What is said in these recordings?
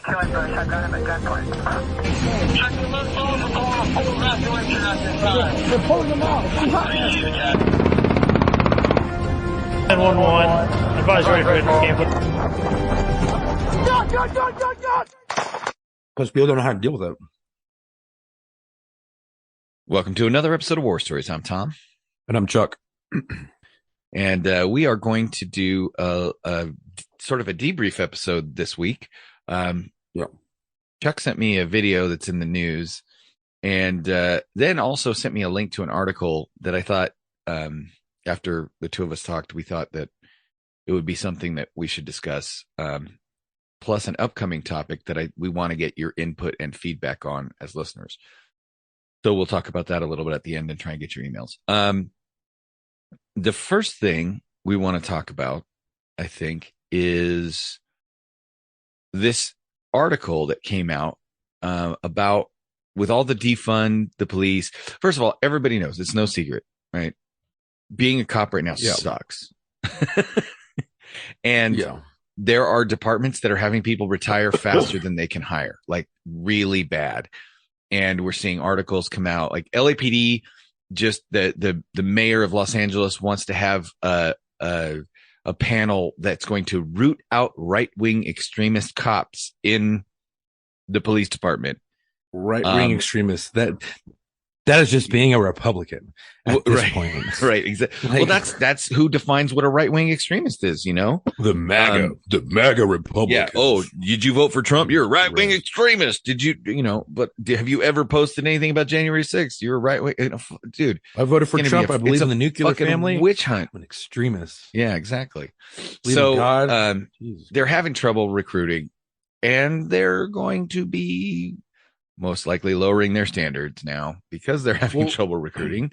I got him at gunpoint. They're pulling them out. 911. Advise ready for camp. Because people don't know how to deal with it. Welcome to another episode of War Stories. I'm Tom. And I'm Chuck. And we are going to do a sort of a debrief episode this week. Chuck sent me a video that's in the news, and then also sent me a link to an article that I thought, after the two of us talked, we thought that it would be something that we should discuss, plus an upcoming topic that we want to get your input and feedback on as listeners. So we'll talk about that a little bit at the end and try and get your emails. The first thing we want to talk about, I think, is this article that came out about, with all the defund the police. First of all, everybody knows it's no secret, right? Being a cop right now sucks. And there are departments that are having people retire faster than they can hire, like really bad. And we're seeing articles come out like LAPD, just the mayor of Los Angeles wants to have a panel that's going to root out right-wing extremist cops in the police department. Right-wing extremists. That is just being a Republican at this point. Right. Exactly. Well, that's who defines what a right-wing extremist is, you know? The MAGA Republicans. Yeah. Oh, did you vote for Trump? You're a right-wing extremist. Did you, but have you ever posted anything about January 6th? You're a right-wing, dude. I voted for Trump. I believe in the nuclear family. Witch hunt. I'm an extremist. Yeah, exactly. So they're having trouble recruiting, and they're going to be most likely lowering their standards now because they're having trouble recruiting.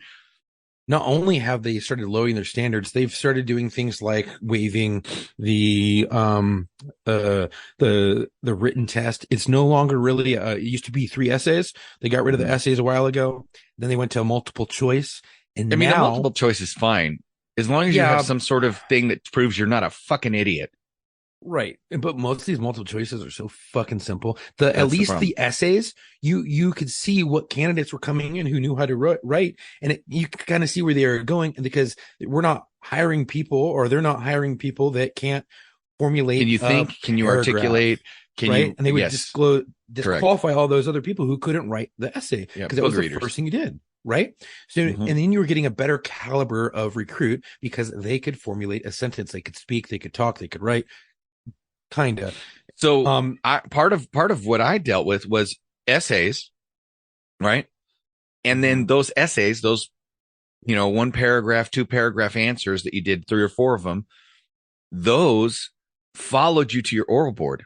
Not only have they started lowering their standards, they've started doing things like waiving the written test. It's no longer really it used to be 3 essays. They got rid of the essays a while ago. Then they went to a multiple choice. And I mean, now, a multiple choice is fine as long as you have some sort of thing that proves you're not a fucking idiot. Right. But most of these multiple choices are so fucking simple. At least the essays, you could see what candidates were coming in who knew how to write, and you could kind of see where they are going, because we're not hiring people, or they're not hiring people that can't formulate. Can you think? Can you articulate? And they would disqualify all those other people who couldn't write the essay, because that was the first thing you did. Right. So, and then you were getting a better caliber of recruit because they could formulate a sentence. They could speak, they could talk, they could write. Kind of. So part of what I dealt with was essays, right? And then those essays, those, 1 paragraph, 2 paragraph answers that you did 3 or 4 of them, those followed you to your oral board.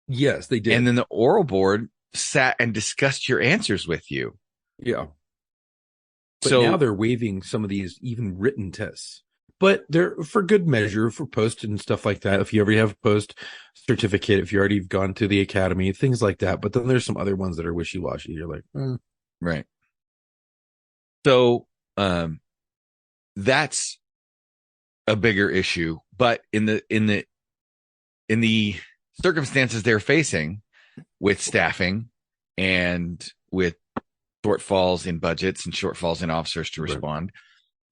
Yes, they did. And then the oral board sat and discussed your answers with you. Yeah. But now they're waiving some of these even written tests. But they're for good measure, for post and stuff like that. If you ever have a post certificate, if you already have gone to the academy, things like that. But then there's some other ones that are wishy-washy. You're like, Right. So that's a bigger issue. But in the circumstances they're facing with staffing and with shortfalls in budgets and shortfalls in officers to respond,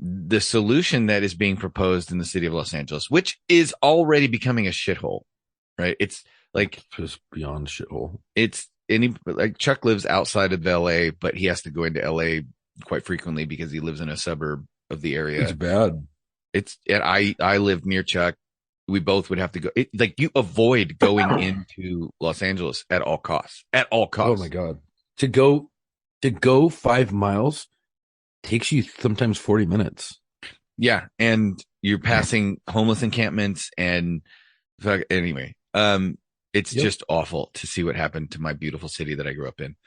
the solution that is being proposed in the city of Los Angeles, which is already becoming a shithole, right? It's like just beyond shithole. It's like Chuck lives outside of LA, but he has to go into LA quite frequently because he lives in a suburb of the area. It's bad. And I live near Chuck. We both would have to go. You avoid going into Los Angeles at all costs. At all costs. Oh my God. To go 5 miles takes you sometimes 40 minutes. Yeah. And you're passing homeless encampments and anyway, it's just awful to see what happened to my beautiful city that I grew up in.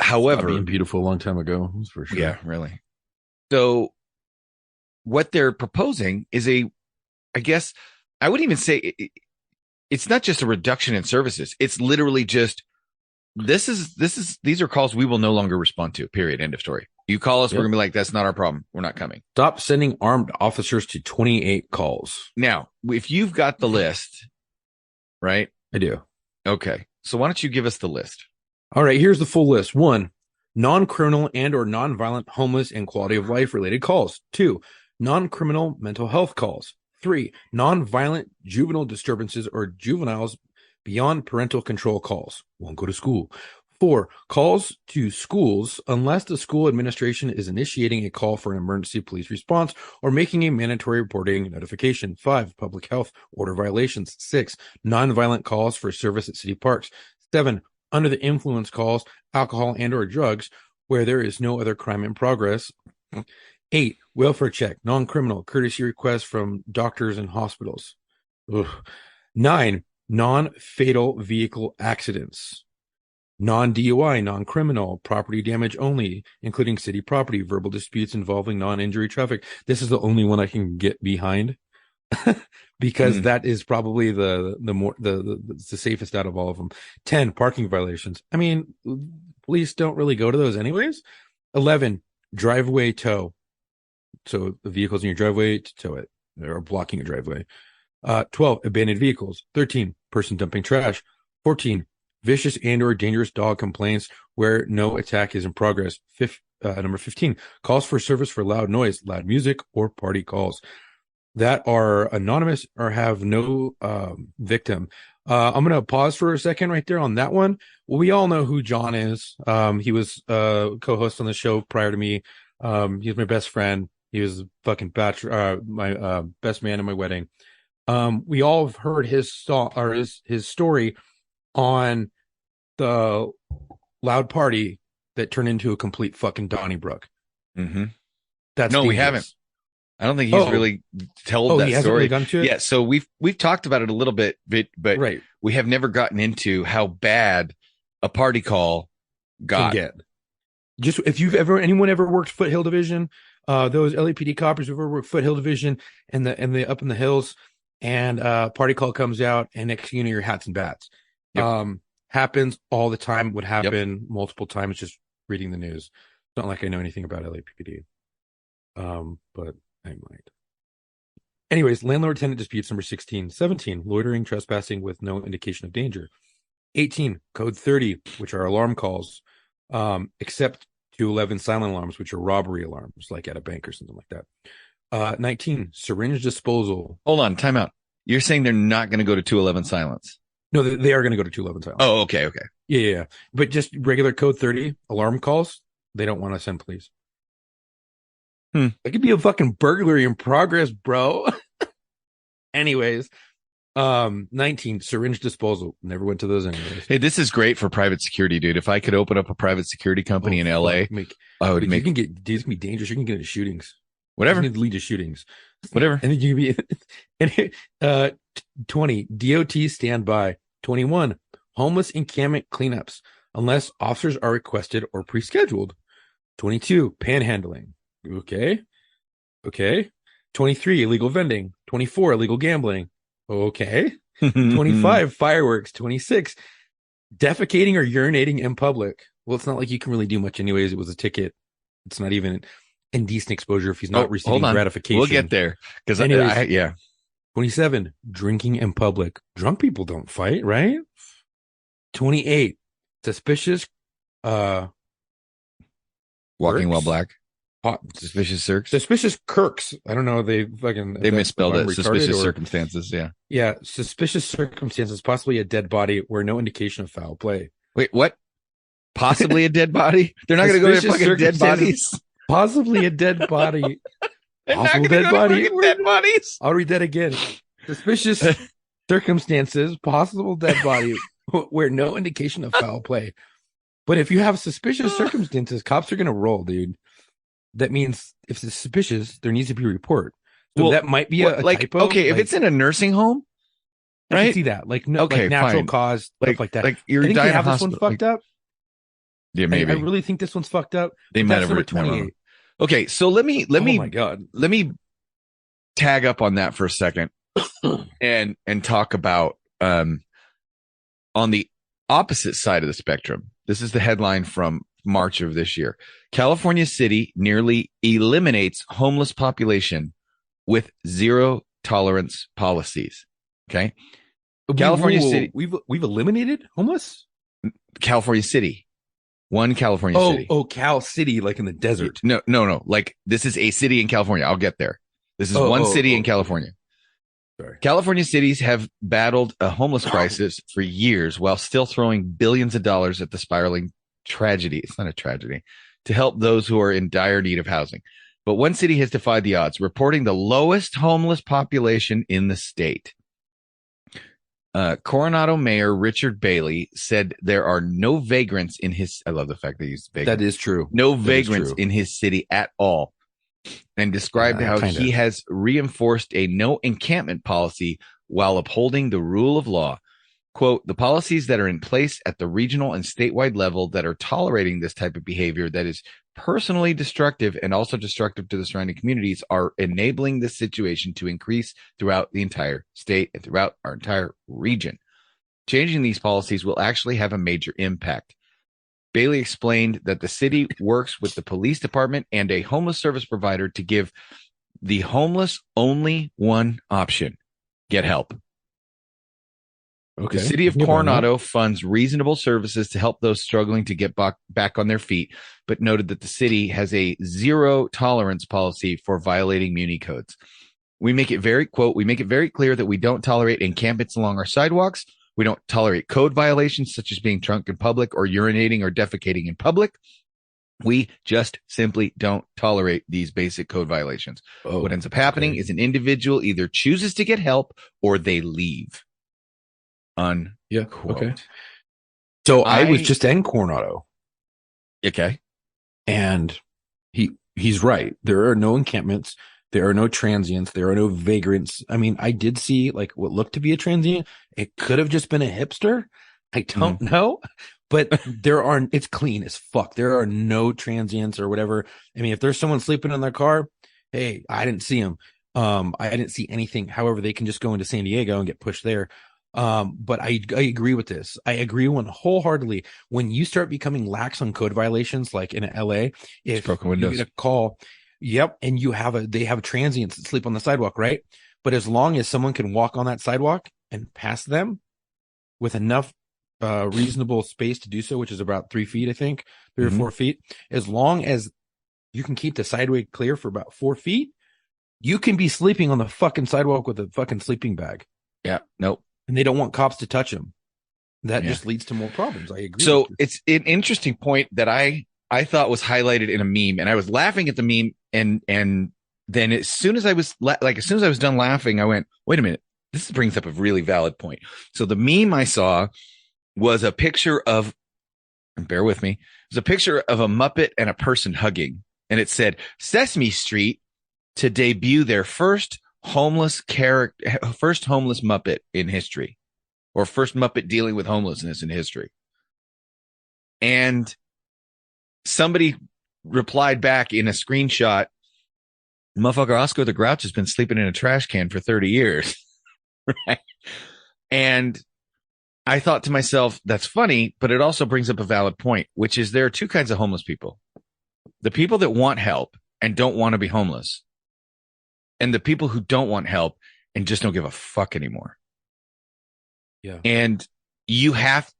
However, being beautiful a long time ago, that's for sure. Yeah, really. So what they're proposing is I guess I wouldn't even say it's not just a reduction in services. It's literally just, these are calls we will no longer respond to, period. End of story. You call us, we're gonna be like, that's not our problem. We're not coming. Stop sending armed officers to 28 calls. Now, if you've got the list, right? I do. Okay. So why don't you give us the list? All right, here's the full list. 1, non-criminal and or non-violent homeless and quality of life related calls. 2, non-criminal mental health calls. 3, non-violent juvenile disturbances or juveniles beyond parental control calls. Won't go to school. 4, calls to schools unless the school administration is initiating a call for an emergency police response or making a mandatory reporting notification. 5, public health order violations. 6, non-violent calls for service at city parks. 7, under the influence calls, alcohol and or drugs, where there is no other crime in progress. 8, welfare check, non-criminal, courtesy requests from doctors and hospitals. Ugh. 9, non-fatal vehicle accidents. Non-DUI, non-criminal, property damage only, including city property, verbal disputes involving non-injury traffic. This is the only one I can get behind because that is probably the safest out of all of them. 10, parking violations. I mean, police don't really go to those anyways. 11, driveway tow. So the vehicles in your driveway to tow it or blocking your driveway. 12, abandoned vehicles. 13, person dumping trash. 14, vicious and or dangerous dog complaints where no attack is in progress. Number 15, calls for service for loud noise, loud music, or party calls that are anonymous or have no victim. I'm going to pause for a second right there on that one. We all know who John is. He was co-host on the show prior to me. He's my best friend. He was fucking bachelor, my best man at my wedding. We all have heard his song or his story on the loud party that turned into a complete fucking Donnybrook. Mm-hmm. That's no, dangerous. we haven't. I don't think he's really told that he hasn't story. Really gone to it? Yeah, so we've talked about it a little bit, but right. We have never gotten into how bad a party call got. Just if anyone ever worked Foothill Division, those LAPD coppers who ever worked Foothill Division and the up in the hills, and party call comes out, and next thing you know, your hats and bats. Yep. Happens all the time. Would happen multiple times. Just reading the news. It's not like I know anything about LAPD. But I might. Anyways, landlord-tenant disputes number 16. 17, loitering, trespassing with no indication of danger. 18, code 30, which are alarm calls, except to 11 silent alarms, which are robbery alarms, like at a bank or something like that. 19, syringe disposal. Hold on, time out. You're saying they're not going to go to 211 silence? No, they are going to go to 211 silence. Oh, okay. Yeah. But just regular code 30 alarm calls, they don't want to send police. It could be a fucking burglary in progress, bro. Anyways, 19, syringe disposal. Never went to those anyways. Hey, this is great for private security, dude. If I could open up a private security company in LA, I would make. These can be dangerous. You can get into shootings. Whatever. Need to lead to shootings. Whatever. And then you can be. 20, DOT standby. 21, homeless encampment cleanups unless officers are requested or pre-scheduled. 22, panhandling. Okay. 23, illegal vending. 24, illegal gambling. Okay. 25, fireworks. 26, defecating or urinating in public. Well, it's not like you can really do much anyways. It was a ticket. It's not even indecent exposure if he's not receiving gratification. We'll get there. Because 27, drinking in public. Drunk people don't fight, right? 28, suspicious walking Kirks? while black. Suspicious Cirques. Suspicious Kirks. I don't know. They misspelled it. Suspicious circumstances. Yeah. Yeah. Suspicious circumstances, possibly a dead body where no indication of foul play. Wait, what? Possibly a dead body? They're not going to go to fucking dead bodies. Possibly a dead body. Possible dead body. Dead bodies. I'll read that again. Suspicious circumstances, possible dead body where no indication of foul play. But if you have suspicious circumstances, cops are going to roll, dude. That means if it's suspicious, there needs to be a report. So that might be a typo. Okay, if it's in a nursing home, right? I can see that. Like natural cause, stuff like that. Like you're dying in a hospital. This one fucked up. Yeah, maybe. I really think this one's fucked up. They might have written 28. Okay, so let me oh my God. Let me tag up on that for a second and talk about on the opposite side of the spectrum. This is the headline from March of this year. California City nearly eliminates homeless population with zero tolerance policies. Okay. California City. We've eliminated homeless. California City. One California city. Oh, Cal City, like in the desert. No. Like this is a city in California. I'll get there. This is one city in California. Sorry. California cities have battled a homeless crisis for years while still throwing billions of dollars at the spiraling tragedy. It's not a tragedy to help those who are in dire need of housing. But one city has defied the odds, reporting the lowest homeless population in the state. Coronado Mayor Richard Bailey said there are no vagrants in his. I love the fact that he used vagrants. That is true. No vagrants in his city at all, and described how he has reinforced a no encampment policy while upholding the rule of law. Quote, the policies that are in place at the regional and statewide level that are tolerating this type of behavior that is personally destructive and also destructive to the surrounding communities are enabling this situation to increase throughout the entire state and throughout our entire region. Changing these policies will actually have a major impact. Bailey explained that the city works with the police department and a homeless service provider to give the homeless only one option: get help. Okay. The city of Coronado funds reasonable services to help those struggling to get back on their feet, but noted that the city has a zero tolerance policy for violating muni codes. We make it very clear that we don't tolerate encampments along our sidewalks. We don't tolerate code violations such as being drunk in public or urinating or defecating in public. We just simply don't tolerate these basic code violations. What ends up happening is an individual either chooses to get help or they leave. Unquote. Yeah. Okay. So I was just in Coronado. Okay. And he's right. There are no encampments. There are no transients. There are no vagrants. I mean, I did see like what looked to be a transient. It could have just been a hipster. I don't know, but it's clean as fuck. There are no transients or whatever. I mean, if there's someone sleeping in their car, hey, I didn't see him. I didn't see anything. However, they can just go into San Diego and get pushed there. But I agree with this. I agree wholeheartedly. When you start becoming lax on code violations, like in LA, if broken windows. You get a call, yep, and they have transients that sleep on the sidewalk, right? But as long as someone can walk on that sidewalk and pass them with enough reasonable space to do so, which is about 3 feet, I think, 3 or 4 feet, as long as you can keep the sidewalk clear for about 4 feet, you can be sleeping on the fucking sidewalk with a fucking sleeping bag. Yeah. Nope. And they don't want cops to touch them. That just leads to more problems. I agree. So it's an interesting point that I thought was highlighted in a meme, and I was laughing at the meme, and then as soon as I was done laughing, I went, wait a minute, this brings up a really valid point. So the meme I saw was a picture of, and bear with me, it was a picture of a Muppet and a person hugging, and it said Sesame Street to debut their first homeless Muppet in history, or first Muppet dealing with homelessness in history. And somebody replied back in a screenshot, motherfucker, Oscar the Grouch has been sleeping in a trash can for 30 years. Right? And I thought to myself, that's funny, but it also brings up a valid point, which is there are two kinds of homeless people: the people that want help and don't want to be homeless, and the people who don't want help and just don't give a fuck anymore. Yeah. And you have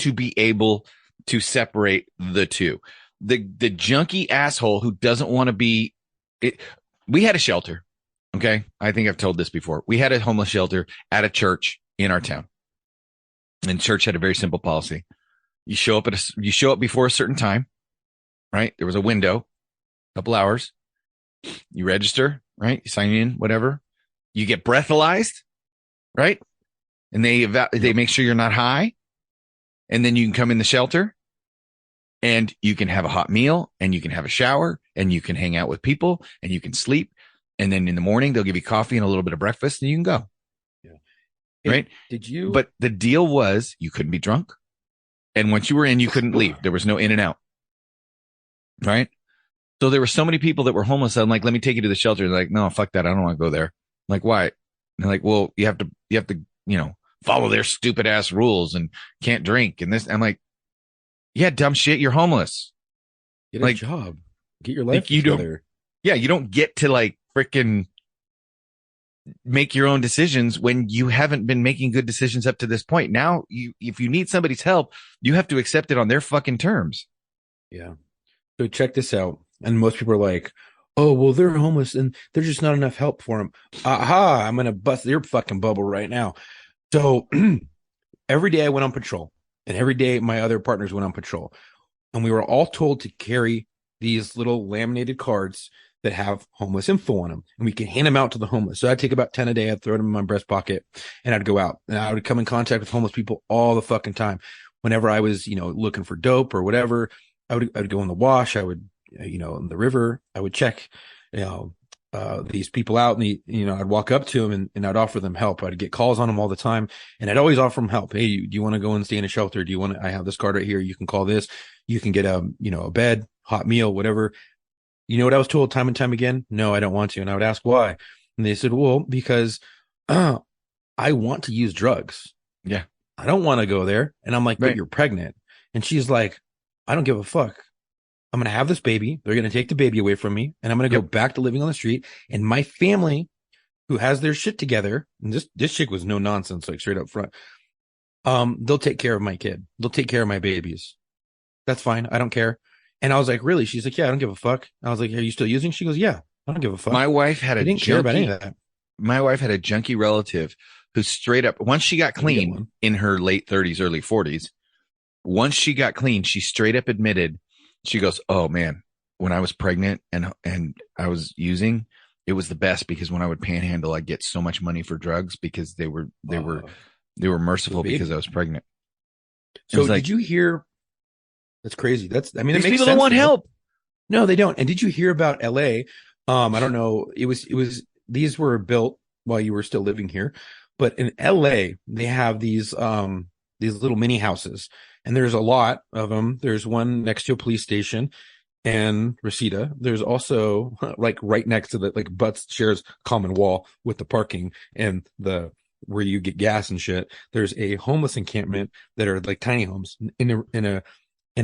to be able to separate the two. The junkie asshole who doesn't want to be it. We had a shelter. Okay. I think I've told this before. We had a homeless shelter at a church in our town. And church had a very simple policy. You show up before a certain time, right? There was a window, a couple hours. You register, right? You sign in, whatever. You get breathalyzed, right? And they make sure you're not high. And then you can come in the shelter and you can have a hot meal and you can have a shower and you can hang out with people and you can sleep. And then in the morning, they'll give you coffee and a little bit of breakfast and you can go. Yeah. Hey, right? But the deal was you couldn't be drunk. And once you were in, you couldn't leave. There was no in and out. Right? So there were so many people that were homeless. I'm like, let me take you to the shelter. They're like, no, fuck that. I don't want to go there. I'm like, why? And they're like, well, you have to, follow their stupid ass rules and can't drink. And this, I'm like, yeah, dumb shit. You're homeless. Get a job. Get your life together. Yeah. You don't get to like freaking make your own decisions when you haven't been making good decisions up to this point. Now, if you need somebody's help, you have to accept it on their fucking terms. Yeah. So check this out. And most people are like, oh, well, they're homeless and there's just not enough help for them. Aha, I'm going to bust your fucking bubble right now. So every day I went on patrol, and every day my other partners went on patrol, and we were all told to carry these little laminated cards that have homeless info on them, and we can hand them out to the homeless. So I'd take about 10 a day. I'd throw them in my breast pocket, and I'd go out, and I would come in contact with homeless people all the fucking time. Whenever I was, looking for dope or whatever, I would go in the wash. I would, in the river, I would check, these people out, and I'd walk up to them and I'd offer them help. I'd get calls on them all the time, and I'd always offer them help. Hey, do you want to go and stay in a shelter? I have this card right here. You can call this. You can get a bed, hot meal, whatever. You know what I was told time and time again? No, I don't want to. And I would ask why. And they said, well, because I want to use drugs. Yeah. I don't want to go there. And I'm like, right. But you're pregnant. And she's like, I don't give a fuck. I'm going to have this baby. They're going to take the baby away from me. And I'm going to go back to living on the street. And my family, who has their shit together, and this chick was no nonsense, like straight up front. They'll take care of my kid. They'll take care of my babies. That's fine. I don't care. And I was like, really? She's like, yeah, I don't give a fuck. I was like, are you still using? She goes, yeah, I don't give a fuck. My wife had didn't care about any of that. My wife had a junkie relative who straight up, once she got clean in her late 30s, early 40s, once she got clean, she straight up admitted, she goes, oh man, when I was pregnant and I was using, it was the best because when I would panhandle, I'd get so much money for drugs because they were merciful because I was pregnant. So did you hear? That's crazy. These people don't want help. No, they don't. And did you hear about LA? I don't know. These were built while you were still living here, but in LA, they have these little mini houses, and there's a lot of them. There's one next to a police station and Reseda. There's also like right next to butts shares common wall with the parking and where you get gas and shit. There's a homeless encampment that are like tiny homes in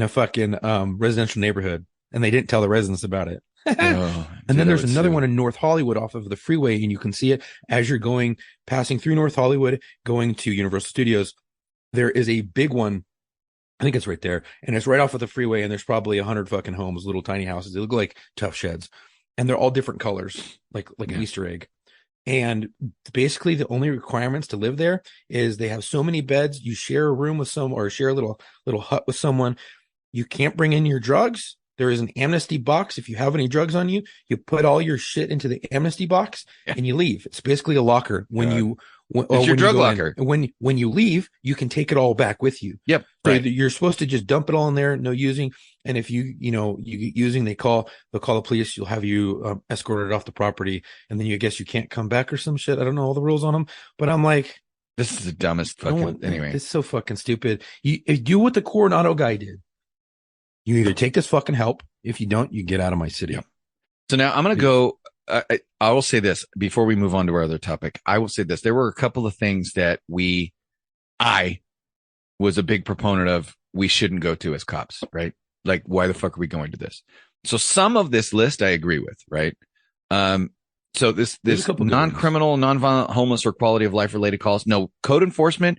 a fucking residential neighborhood, and they didn't tell the residents about it. And then there's another one in North Hollywood off of the freeway, and you can see it as you're passing through North Hollywood, going to Universal Studios. There is a big one. I think it's right there, and it's right off of the freeway, and there's probably 100 fucking homes, little tiny houses. They look like tough sheds, and they're all different colors, like an Easter egg. And basically the only requirements to live there is they have so many beds. You share a room with or share a little hut with someone. You can't bring in your drugs. There is an amnesty box. If you have any drugs on you, you put all your shit into the amnesty box and you leave. It's basically a locker. It's your drug locker. When you leave, you can take it all back with you. Yep. So right. You're supposed to just dump it all in there, no using. And if you get using, they'll call the police. You'll have you escorted off the property, and then you guess you can't come back or some shit. I don't know all the rules on them, but I'm like, this is the dumbest fucking. Anyway, it's so fucking stupid. You do what the Coronado guy did. You either take this fucking help. If you don't, you get out of my city. Yep. So now I'm going to go. I will say this before we move on to our other topic. I will say this. There were a couple of things that I was a big proponent of we shouldn't go to as cops, right? Like, why the fuck are we going to this? So some of this list I agree with, right? So this non-criminal, non-violent, homeless, or quality of life related calls. No, code enforcement,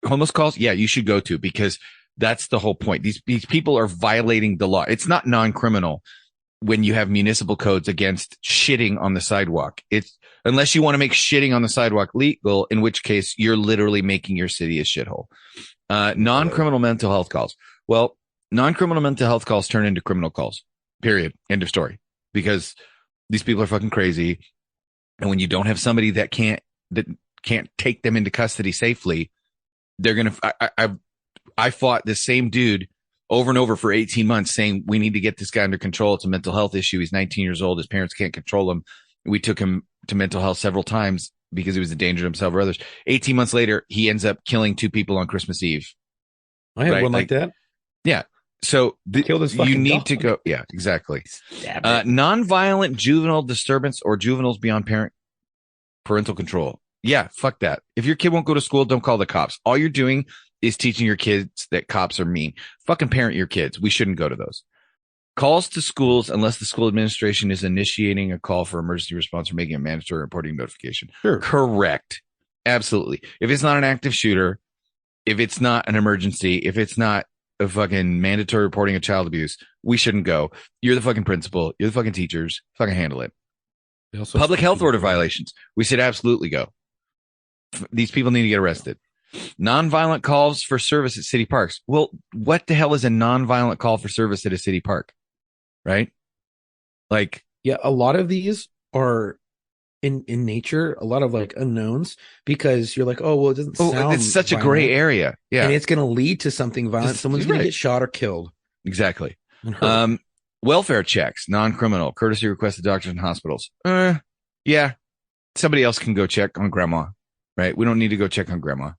homeless calls. Yeah, you should go to, because that's the whole point. These people are violating the law. It's not non-criminal when you have municipal codes against shitting on the sidewalk. It's unless you want to make shitting on the sidewalk legal, in which case you're literally making your city a shithole. Non-criminal mental health calls. Well, non-criminal mental health calls turn into criminal calls. Period. End of story. Because these people are fucking crazy. And when you don't have somebody that can't take them into custody safely, they're going to, I fought this same dude over and over for 18 months saying, we need to get this guy under control. It's a mental health issue. He's 19 years old. His parents can't control him. We took him to mental health several times because he was a danger to himself or others. 18 months later, he ends up killing 2 people on Christmas Eve. I had one like that. Yeah. So you need dog. to go. Yeah, exactly. Nonviolent juvenile disturbance or juveniles beyond parental control. Yeah, fuck that. If your kid won't go to school, don't call the cops. All you're doing is teaching your kids that cops are mean. Fucking parent your kids. We shouldn't go to those. Calls to schools unless the school administration is initiating a call for emergency response or making a mandatory reporting notification. Sure. Correct. Absolutely. If it's not an active shooter, if it's not an emergency, if it's not a fucking mandatory reporting of child abuse, we shouldn't go. You're the fucking principal. You're the fucking teachers. Fucking handle it. Public health order violations. We should absolutely go. These people need to get arrested. Nonviolent calls for service at city parks. Well, what the hell is a nonviolent call for service at a city park? Right? Like, yeah, a lot of these are in nature, a lot of like unknowns, because you're like, oh, well, it doesn't sound it's such violent, a gray area. Yeah. and it's going to lead to something violent. Someone's going to get shot or killed. Exactly. And hurt. Welfare checks, non-criminal, courtesy requested doctors and hospitals. Yeah, somebody else can go check on grandma, right? We don't need to go check on grandma.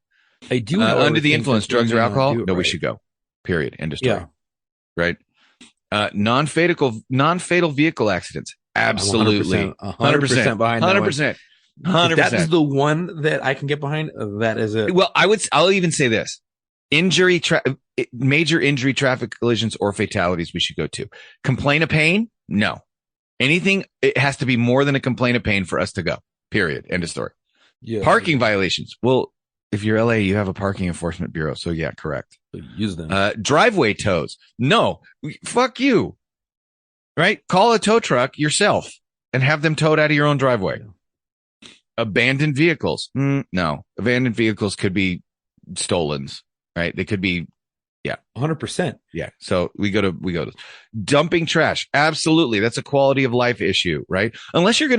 I do. Under the influence, drugs or alcohol? No, we right. should go. Period. End of story. Yeah. Right. Non-fatal vehicle accidents. Absolutely. 100% behind that 100%. 100%. That is the one that I can get behind. That is it. Well, I'll even say this. Major injury, traffic collisions, or fatalities we should go to. Complaint of pain? No. Anything, it has to be more than a complaint of pain for us to go. Period. End of story. Yeah. Parking violations. Well, if you're LA, you have a parking enforcement bureau. So yeah, correct. Use them. Driveway tows. No, fuck you. Right? Call a tow truck yourself and have them towed out of your own driveway. Yeah. Abandoned vehicles. No, abandoned vehicles could be stolens, right? They could be, 100%. Yeah. So we go to dumping trash. Absolutely. That's a quality of life issue, right? Unless you're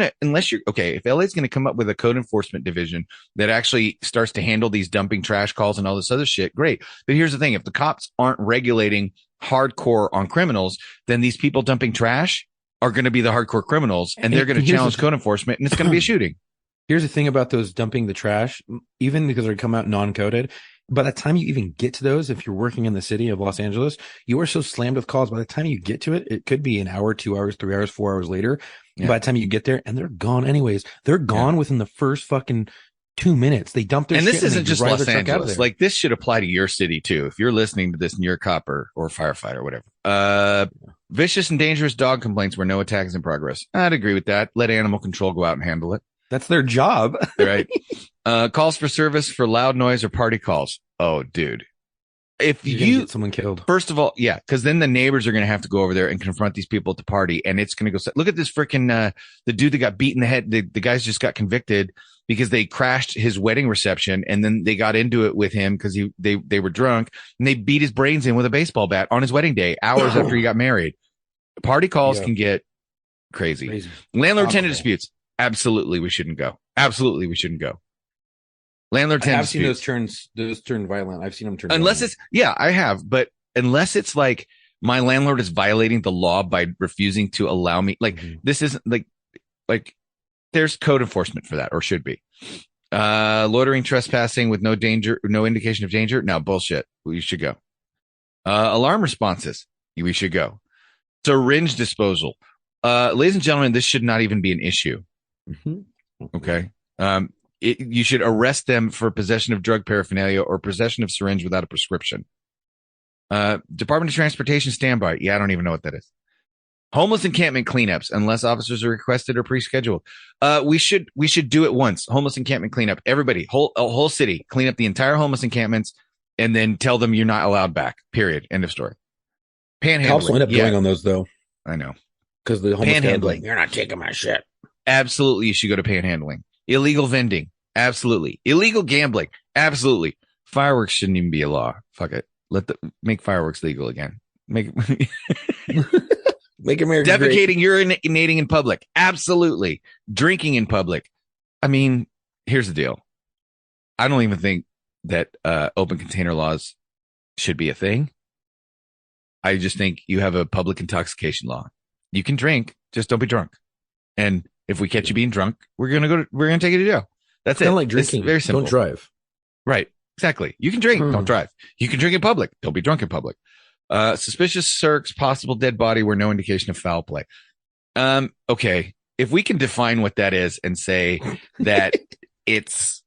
okay. If LA is going to come up with a code enforcement division that actually starts to handle these dumping trash calls and all this other shit, great. But here's the thing. If the cops aren't regulating hardcore on criminals, then these people dumping trash are going to be the hardcore criminals, and they're going to challenge code enforcement, and it's going to be a shooting. Here's the thing about those dumping the trash, even because they come out non-coded. By the time you even get to those, if you're working in the city of Los Angeles, you are so slammed with calls. By the time you get to it, it could be an hour, 2 hours, 3 hours, 4 hours later. Yeah. By the time you get there, and they're gone anyways. They're gone within the first fucking 2 minutes. They dump their and shit this isn't just Los Angeles. Angeles. Like, this should apply to your city too. If you're listening to this and you're a cop or firefighter or whatever. Vicious and dangerous dog complaints where no attack is in progress. I'd agree with that. Let animal control go out and handle it. That's their job. Right. Calls for service for loud noise or party calls. Oh, dude. If you get someone killed, first of all, yeah, because then the neighbors are going to have to go over there and confront these people at the party, and it's going to go. Look at this freaking the dude that got beat in the head. The guys just got convicted because they crashed his wedding reception, and then they got into it with him because they were drunk, and they beat his brains in with a baseball bat on his wedding day, hours after he got married. Party calls can get crazy. Landlord tenant disputes. Absolutely, we shouldn't go. Absolutely, we shouldn't go. Landlord tenant disputes. I've seen those turn violent. I've seen them turn unless violent. I have, but unless it's like my landlord is violating the law by refusing to allow me, like this isn't like there's code enforcement for that, or should be. Loitering, trespassing with no indication of danger. No, bullshit. We should go. Alarm responses. We should go. Syringe disposal. Ladies and gentlemen, this should not even be an issue. Okay. You should arrest them for possession of drug paraphernalia or possession of syringe without a prescription. Department of Transportation standby. Yeah, I don't even know what that is. Homeless encampment cleanups, unless officers are requested or pre-scheduled. We should do it once. Homeless encampment cleanup. Everybody, whole city, clean up the entire homeless encampments, and then tell them you're not allowed back. Period. End of story. Panhandling. Cops will end up going on those though. I know. Because the homeless panhandling. You're not taking my shit. Absolutely, you should go to panhandling. Illegal vending. Absolutely. Illegal gambling. Absolutely. Fireworks shouldn't even be a law. Fuck it. Make fireworks legal again. Make America defecating, urinating in public. Absolutely. Drinking in public. I mean, here's the deal. I don't even think that open container laws should be a thing. I just think you have a public intoxication law. You can drink, just don't be drunk. And if we catch you being drunk, we're gonna take you to jail. That's it. Kind of like drinking. It's very simple. Don't drive. Right. Exactly. You can drink, don't drive. You can drink in public. Don't be drunk in public. Suspicious search, possible dead body where no indication of foul play. Okay. If we can define what that is and say that it's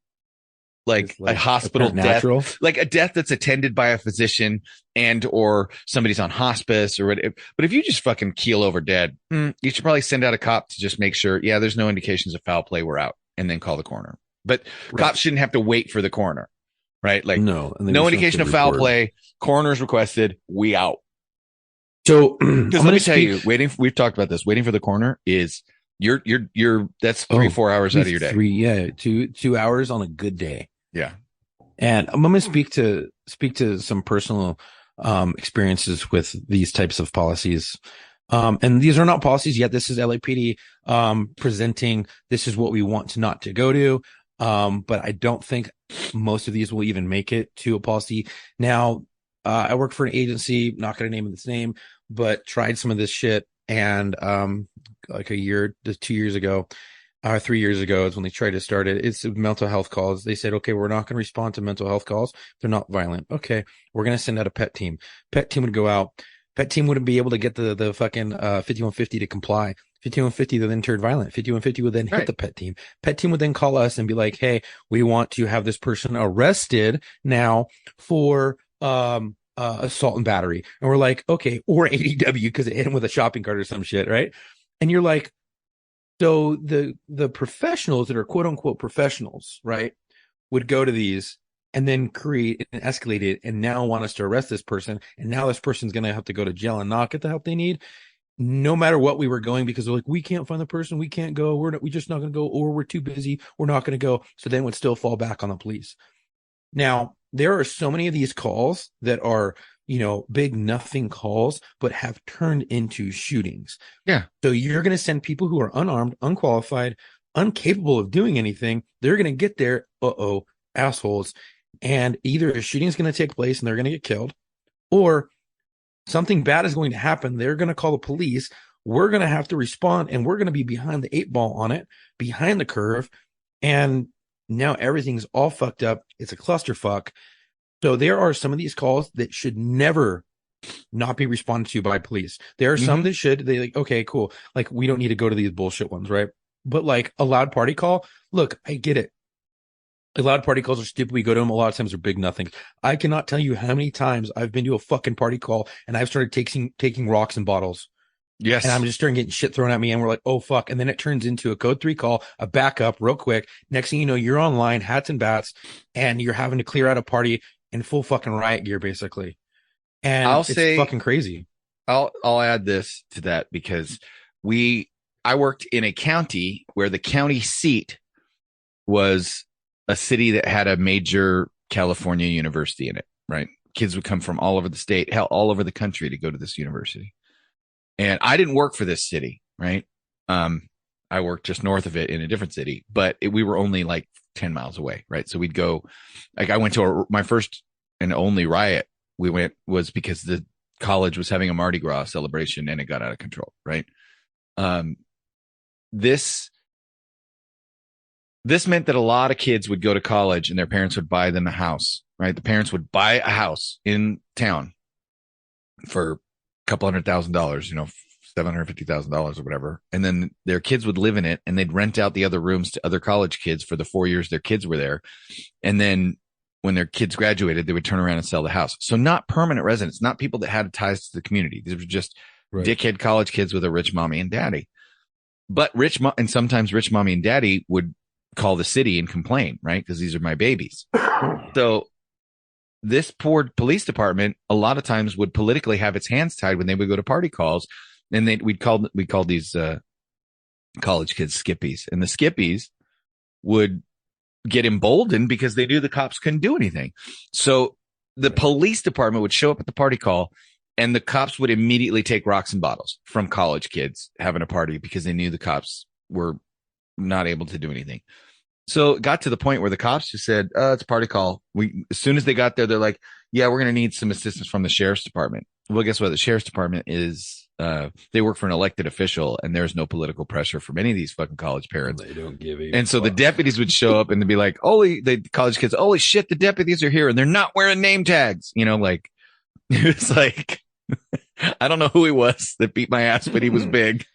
like a hospital death, natural, like a death that's attended by a physician and or somebody's on hospice or whatever. But if you just fucking keel over dead, you should probably send out a cop to just make sure, yeah, there's no indications of foul play, we're out, and then call the coroner. But cops shouldn't have to wait for the coroner, right? Like no indication of foul play, coroner's requested, we out. So because let me tell you, we've talked about this, waiting for the coroner is you're that's 3-4 hours out of your day. 2 hours on a good day. Yeah. And I'm going to speak to some personal experiences with these types of policies. And these are not policies yet. This is LAPD presenting, this is what we want not to go to. But I don't think most of these will even make it to a policy. Now, I work for an agency, not going to name its name, but tried some of this shit. And like 2 years ago, 3 years ago is when they tried to start it. It's mental health calls. They said, okay, we're not going to respond to mental health calls. They're not violent. Okay, we're going to send out a PET team. PET team would go out. PET team wouldn't be able to get the fucking 5150 to comply. 5150 then turned violent. 5150 would then hit the PET team. PET team would then call us and be like, hey, we want to have this person arrested now for assault and battery. And we're like, okay, or ADW because it hit him with a shopping cart or some shit, right? And you're like, so the professionals that are quote unquote professionals, right, would go to these and then create and escalate it and now want us to arrest this person. And now this person's going to have to go to jail and not get the help they need. No matter what we were going, because they're like, we can't find the person. We can't go. We're just not going to go, or we're too busy. We're not going to go. So then would still fall back on the police. Now, there are so many of these calls that are, big nothing calls, but have turned into shootings. Yeah. So you're going to send people who are unarmed, unqualified, incapable of doing anything. They're going to get there. Assholes. And either a shooting is going to take place and they're going to get killed, or something bad is going to happen. They're going to call the police. We're going to have to respond, and we're going to be behind the 8 ball on it, behind the curve. And now everything's all fucked up. It's a clusterfuck. So there are some of these calls that should never not be responded to by police. There are some that should. They like, okay, cool. Like, we don't need to go to these bullshit ones, right? But like a loud party call, look, I get it. A lot of party calls are stupid. We go to them. A lot of times they're big nothings. I cannot tell you how many times I've been to a fucking party call and I've started taking rocks and bottles. Yes. And I'm just starting getting shit thrown at me and we're like, oh fuck. And then it turns into a code 3 call, a backup real quick. Next thing you know, you're online, hats and bats, and you're having to clear out a party in full fucking riot gear, basically. And it's fucking crazy. I'll add this to that because I worked in a county where the county seat was a city that had a major California university in it, right? Kids would come from all over the state, hell, all over the country to go to this university. And I didn't work for this city, right? I worked just north of it in a different city, but we were only like 10 miles away, right? So we'd go, like I went to my first and only riot was because the college was having a Mardi Gras celebration and it got out of control, right? This meant that a lot of kids would go to college and their parents would buy them a house, right? The parents would buy a house in town for a couple $100,000, $750,000 or whatever. And then their kids would live in it and they'd rent out the other rooms to other college kids for the 4 years their kids were there. And then when their kids graduated, they would turn around and sell the house. So not permanent residents, not people that had ties to the community. These were just dickhead college kids with a rich mommy and daddy. But and sometimes rich mommy and daddy would call the city and complain, right? Because these are my babies. So this poor police department a lot of times would politically have its hands tied when they would go to party calls, and we called these college kids skippies, and the skippies would get emboldened because they knew the cops couldn't do anything. So the police department would show up at the party call and the cops would immediately take rocks and bottles from college kids having a party because they knew the cops were not able to do anything. So it got to the point where the cops just said, it's a party call. As soon as they got there, they're like, yeah, we're going to need some assistance from the sheriff's department. Well, guess what? The sheriff's department is, they work for an elected official and there's no political pressure from any of these fucking college parents. They don't give a And so the deputies would show up and they'd be like, the college kids, holy shit, the deputies are here and they're not wearing name tags. Like, it's like, I don't know who he was that beat my ass, but he was big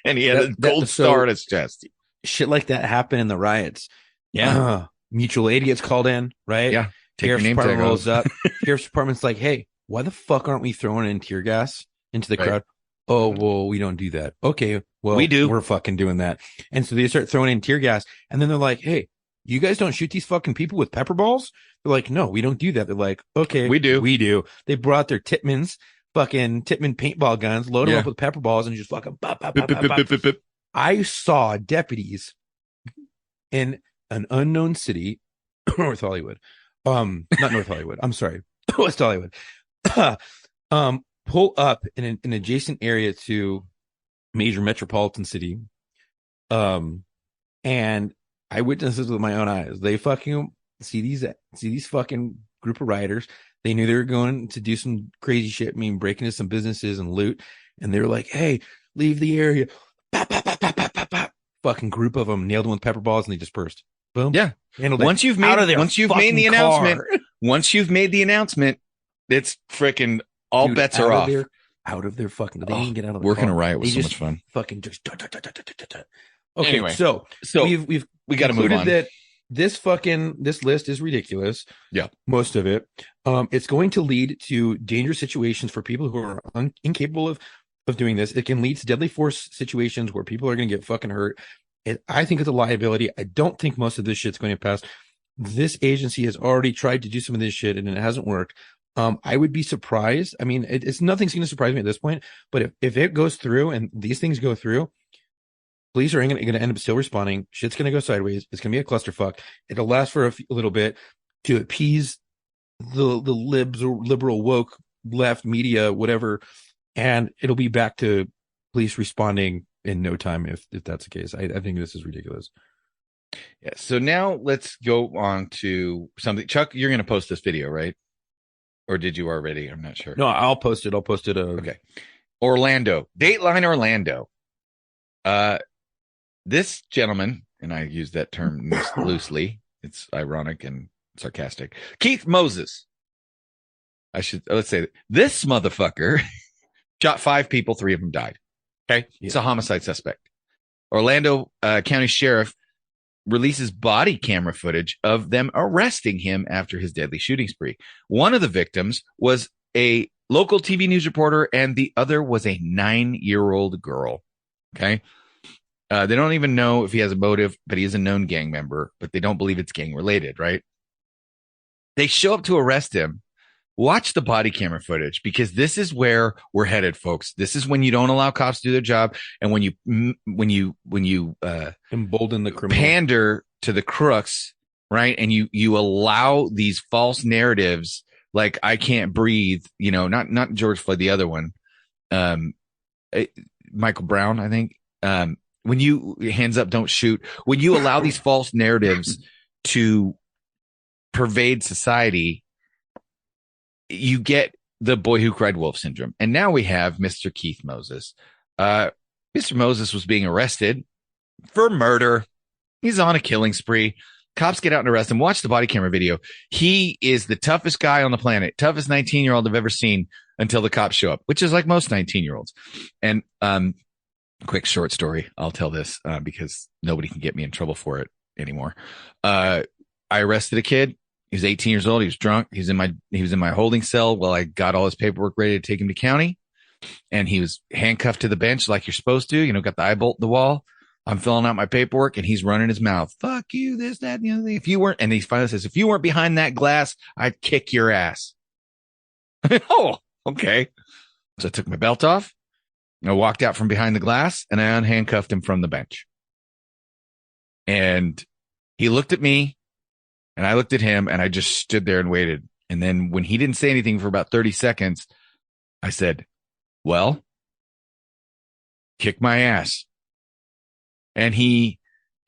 and he had a gold star on his chest. Shit like that happened in the riots. Yeah. Mutual aid gets called in, right? Yeah. Take your Sheriff's name department tag rolls off. up. Sheriff's department's like, hey, why the fuck aren't we throwing in tear gas into the Right. crowd? Oh, well, we don't do that. Okay, well, We do. We're fucking doing that. And so they start throwing in tear gas, and then they're like, hey, you guys don't shoot these fucking people with pepper balls? They're like, no, we don't do that. They're like, okay, We do. We do. They brought their Tippmann paintball guns, load them Yeah. up with pepper balls, and just fucking bop, bop, Bip, bop, bip, bop, bip, bop. bip, bip. I saw deputies in an unknown city, North Hollywood. Not North Hollywood. I'm sorry, West Hollywood. Pull up in an adjacent area to major metropolitan city. And I witnessed this with my own eyes. They fucking see these fucking group of rioters. They knew they were going to do some crazy shit, breaking into some businesses and loot. And they were like, hey, leave the area. Pop, pop, pop, pop, pop, pop, pop. Fucking group of them nailed them with pepper balls and they dispersed. Boom. Yeah. Handled it. Once you've made the announcement, it's freaking all Dude, bets are off. Out of their fucking. They didn't get out of the Working car. a riot was They so just much fun. Fucking just. Okay, Anyway, so we've we got to move concluded on. that this list is ridiculous. Yeah. Most of it. It's going to lead to dangerous situations for people who are incapable of doing this. It can lead to deadly force situations where people are going to get fucking hurt. I think it's a liability. I don't think most of this shit's going to pass. This agency has already tried to do some of this shit and it hasn't worked. I would be surprised. I mean, it's nothing's going to surprise me at this point, but if it goes through and these things go through, police are going to end up still responding. Shit's going to go sideways. It's going to be a clusterfuck. It'll last for a little bit to appease the libs or liberal woke left media, whatever, and it'll be back to police responding in no time if that's the case. I think this is ridiculous. Yeah. So now let's go on to something. Chuck, you're going to post this video, right? Or did you already? I'm not sure. No, I'll post it. Okay. Orlando, Dateline Orlando. This gentleman, and I use that term loosely. It's ironic and sarcastic. Keith Moses. Let's say this motherfucker shot 5 people. 3 of them died. Okay. It's a homicide suspect. Orlando County Sheriff releases body camera footage of them arresting him after his deadly shooting spree. One of the victims was a local TV news reporter, and the other was a 9-year-old girl. Okay. They don't even know if he has a motive, but he is a known gang member, but they don't believe it's gang related, right? They show up to arrest him. Watch the body camera footage, because this is where we're headed, folks. This is when you don't allow cops to do their job, and when you embolden the criminal, pander to the crooks, right? And you allow these false narratives, like I can't breathe. Not George Floyd, the other one, Michael Brown, I think. When you hands up, don't shoot. When you allow these false narratives to pervade society, you get the boy who cried wolf syndrome. And now we have Mr. Keith Moses. Mr. Moses was being arrested for murder. He's on a killing spree. Cops get out and arrest him. Watch the body camera video. He is the toughest guy on the planet, toughest 19-year-old I've ever seen, until the cops show up, which is like most 19-year-olds. And quick short story. I'll tell this because nobody can get me in trouble for it anymore. I arrested a kid. He was 18 years old. He was drunk. He was in my holding cell while I got all his paperwork ready to take him to county. And he was handcuffed to the bench like you're supposed to, got the eye bolt in the wall. I'm filling out my paperwork and he's running his mouth. Fuck you, this, that, and the other thing. If you weren't, and he finally says, if you weren't behind that glass, I'd kick your ass. Oh, okay. So I took my belt off. I walked out from behind the glass and I unhandcuffed him from the bench. And he looked at me and I looked at him and I just stood there and waited. And then when he didn't say anything for about 30 seconds, I said, well, kick my ass. And he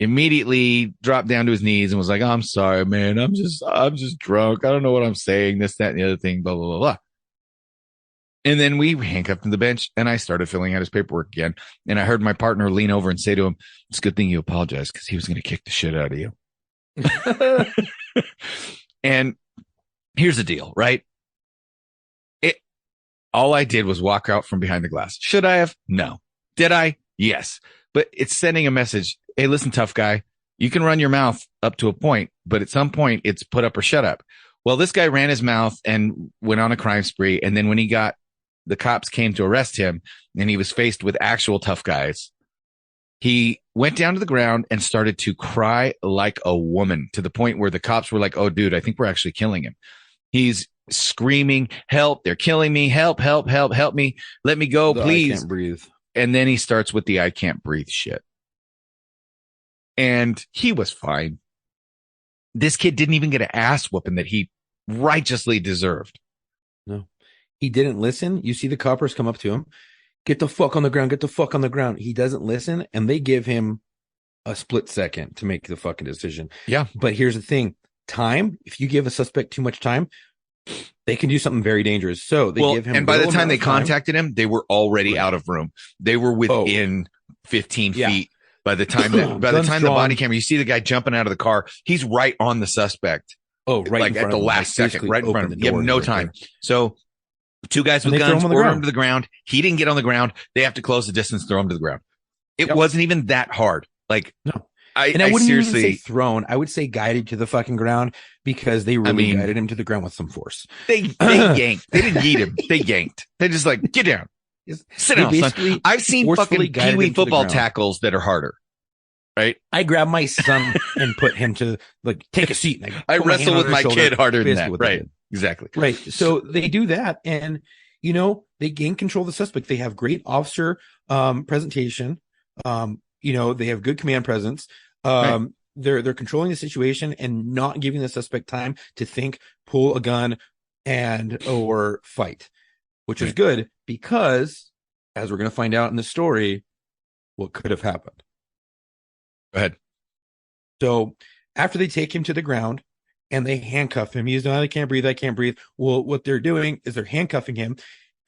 immediately dropped down to his knees and was like, oh, I'm sorry, man. I'm just drunk. I don't know what I'm saying. This, that, and the other thing, blah, blah, blah, blah. And then we handcuffed him to the bench and I started filling out his paperwork again. And I heard my partner lean over and say to him, it's a good thing you apologize, because he was going to kick the shit out of you. And here's the deal, right? All I did was walk out from behind the glass. Should I have? No. Did I? Yes. But it's sending a message. Hey, listen, tough guy, You can run your mouth up to a point, but at some point it's put up or shut up. Well, this guy ran his mouth and went on a crime spree. And then when the cops came to arrest him and he was faced with actual tough guys, he went down to the ground and started to cry like a woman, to the point where the cops were like, "Oh, dude, I think we're actually killing him." He's screaming, "Help, they're killing me. Help, help, help, help me. Let me go, please." I can't breathe. And then he starts with the "I can't breathe" shit. And he was fine. This kid didn't even get an ass whooping that he righteously deserved. No, he didn't listen. You see the coppers come up to him. Get the fuck on the ground. Get the fuck on the ground. He doesn't listen. And they give him a split second to make the fucking decision. Yeah. But here's the thing. Time, if you give a suspect too much time, they can do something very dangerous. So they give him. And by the time they contacted him, they were already out of room. They were within 15 feet. By the time the body camera, you see the guy jumping out of the car, he's right on the suspect. Oh, right. Like at the last second, right in front of him. You have no time. So 2 guys with guns throw him to the ground. He didn't get on the ground. They have to close the distance, throw him to the ground. It wasn't even that hard. Like, no. I wouldn't seriously even say thrown. I would say guided to the fucking ground, because they really guided him to the ground with some force. They yanked. They didn't yeet him. They yanked. They just like, get down. Sit down, son. I've seen fucking Pee-wee football tackles that are harder. Right? I grab my son and put him to like take a seat. I wrestle with my kid harder than that. Right. Exactly. Right. So they do that, and they gain control of the suspect. They have great officer presentation. They have good command presence. Right. They're controlling the situation and not giving the suspect time to think, pull a gun, or fight, which is good, because, as we're going to find out in the story, what could have happened. Go ahead. So after they take him to the ground and they handcuff him, he's I can't breathe. I can't breathe. Well, what they're doing is they're handcuffing him.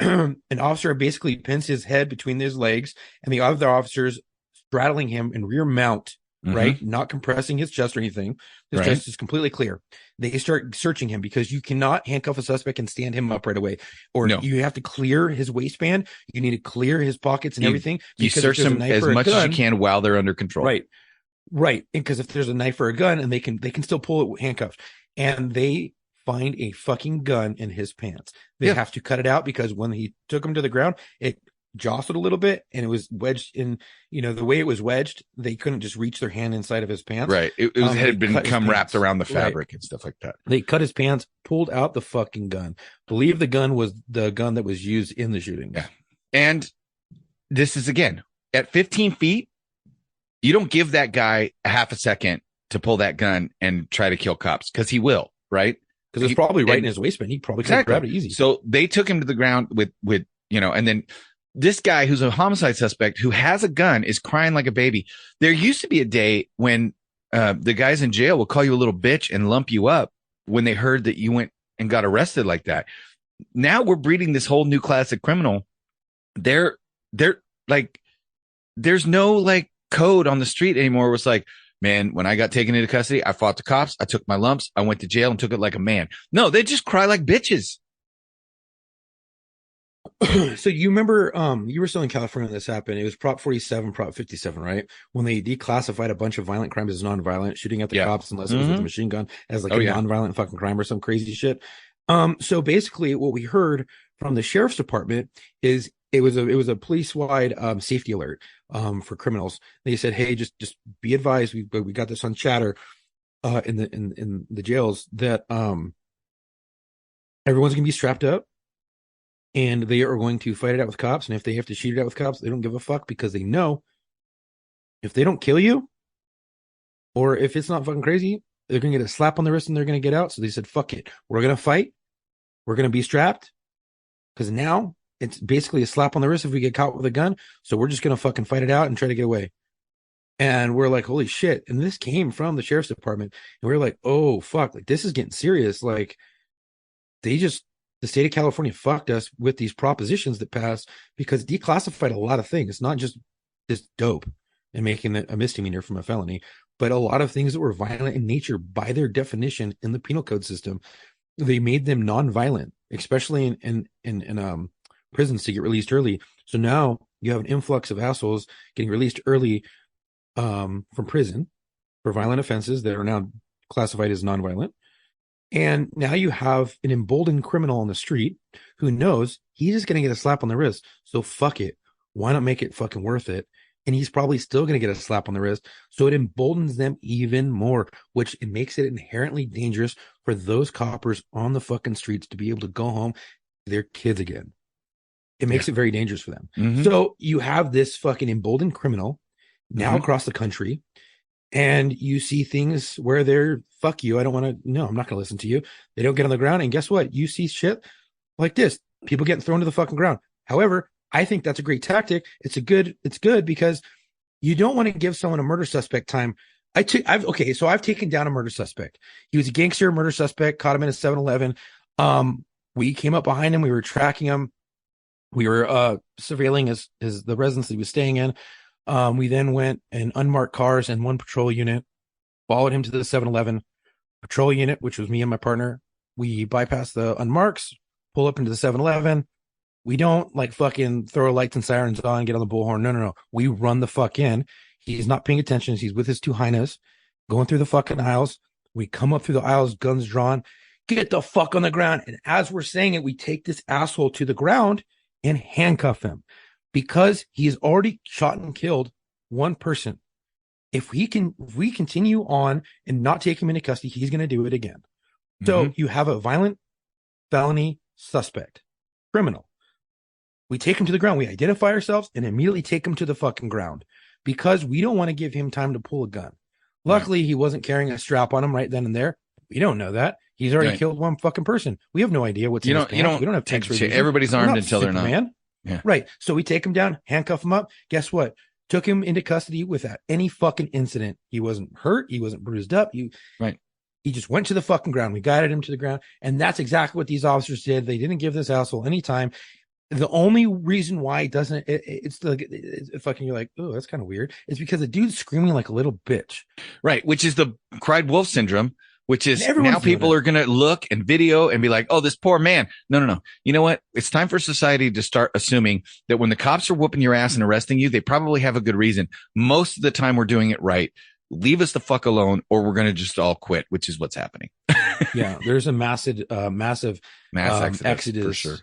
An officer basically pins his head between his legs, and the other officers straddling him in rear mount, right? Not compressing his chest or anything. His chest is completely clear. They start searching him, because you cannot handcuff a suspect and stand him up right away. Or you have to clear his waistband. You need to clear his pockets and everything. You search them as much as you can while they're under control. Right. Because if there's a knife or a gun, and they can still pull it handcuffed, and they find a fucking gun in his pants. They have to cut it out, because when he took him to the ground, it jostled a little bit, and it was wedged in, the way it was wedged, they couldn't just reach their hand inside of his pants. Right. It had become wrapped around the fabric and stuff like that. They cut his pants, pulled out the fucking gun. Believe the gun was the gun that was used in the shooting. Yeah. And this is, again, at 15 feet, you don't give that guy a half a second to pull that gun and try to kill cops, because he will, right? Because it's probably right in his waistband. He probably could grab it easy. So they took him to the ground with and then this guy who's a homicide suspect who has a gun is crying like a baby. There used to be a day when the guys in jail will call you a little bitch and lump you up when they heard that you went and got arrested like that. Now we're breeding this whole new class of criminal. They're like, there's no like code on the street anymore. Where it's like, man, when I got taken into custody, I fought the cops. I took my lumps. I went to jail and took it like a man. No, they just cry like bitches. So you remember, you were still in California when this happened. It was Prop 47, Prop 57, right? When they declassified a bunch of violent crimes as nonviolent, shooting at the cops unless it was with a machine gun as like a nonviolent fucking crime or some crazy shit. So basically what we heard from the sheriff's department is it was a police-wide safety alert for criminals. They said, hey, just be advised, we got this on chatter in the jails that everyone's gonna be strapped up, and they are going to fight it out with cops. And if they have to shoot it out with cops, they don't give a fuck, because they know if they don't kill you, or if it's not fucking crazy, they're gonna get a slap on the wrist and they're gonna get out. So they said, fuck it, we're gonna fight, we're gonna be strapped, because now it's basically a slap on the wrist if we get caught with a gun. So we're just going to fucking fight it out and try to get away. And we're like, holy shit. And this came from the sheriff's department. And we're like, oh, fuck. Like, this is getting serious. Like, the state of California fucked us with these propositions that passed, because it declassified a lot of things. It's not just this dope and making it a misdemeanor from a felony, but a lot of things that were violent in nature by their definition in the penal code system. They made them non-violent, especially in prisons, to get released early. So now you have an influx of assholes getting released early from prison, for violent offenses that are now classified as nonviolent. And now you have an emboldened criminal on the street who knows he's just going to get a slap on the wrist. So fuck it. Why not make it fucking worth it? And he's probably still going to get a slap on the wrist. So it emboldens them even more, which it makes it inherently dangerous for those coppers on the fucking streets to be able to go home to their kids again. It makes it very dangerous for them. Mm-hmm. So you have this fucking emboldened criminal now across the country, and you see things where they're, fuck you, I don't want to, no, I'm not going to listen to you. They don't get on the ground. And guess what? You see shit like this, people getting thrown to the fucking ground. However, I think that's a great tactic. It's good because you don't want to give someone a murder suspect time. I've taken down a murder suspect. He was a gangster murder suspect, caught him in a 7-Eleven. We came up behind him. We were tracking him. We were surveilling the residence that he was staying in. We then went in unmarked cars and one patrol unit, followed him to the 7-Eleven patrol unit, which was me and my partner. We bypassed the unmarks, pull up into the 7-Eleven. We don't like fucking throw lights and sirens on, get on the bullhorn. No. We run the fuck in. He's not paying attention. He's with his two hyenas going through the fucking aisles. We come up through the aisles, guns drawn, get the fuck on the ground. And as we're saying it, we take this asshole to the ground and handcuff him because he has already shot and killed one person. If we continue on and not take him into custody, he's going to do it again. So you have a violent felony suspect, criminal. We take him to the ground. We identify ourselves and immediately take him to the fucking ground because we don't want to give him time to pull a gun. Luckily, he wasn't carrying a strap on him right then and there. We don't know that. He's already killed one fucking person. We have no idea what's in his pants. We don't have take shit. Everybody's armed until they're not. Man. Yeah. Right. So we take him down, handcuff him up. Guess what? Took him into custody without any fucking incident. He wasn't hurt. He wasn't bruised up. He just went to the fucking ground. We guided him to the ground. And that's exactly what these officers did. They didn't give this asshole any time. The only reason why it doesn't, it's fucking, you're like, oh, that's kind of weird. It's because the dude's screaming like a little bitch. Right. Which is the cried wolf syndrome, which is now people are going to look and video and be like, oh, this poor man. No. You know what? It's time for society to start assuming that when the cops are whooping your ass and arresting you, they probably have a good reason. Most of the time we're doing it right. Leave us the fuck alone or we're going to just all quit, which is what's happening. Yeah. There's a mass exodus for sure.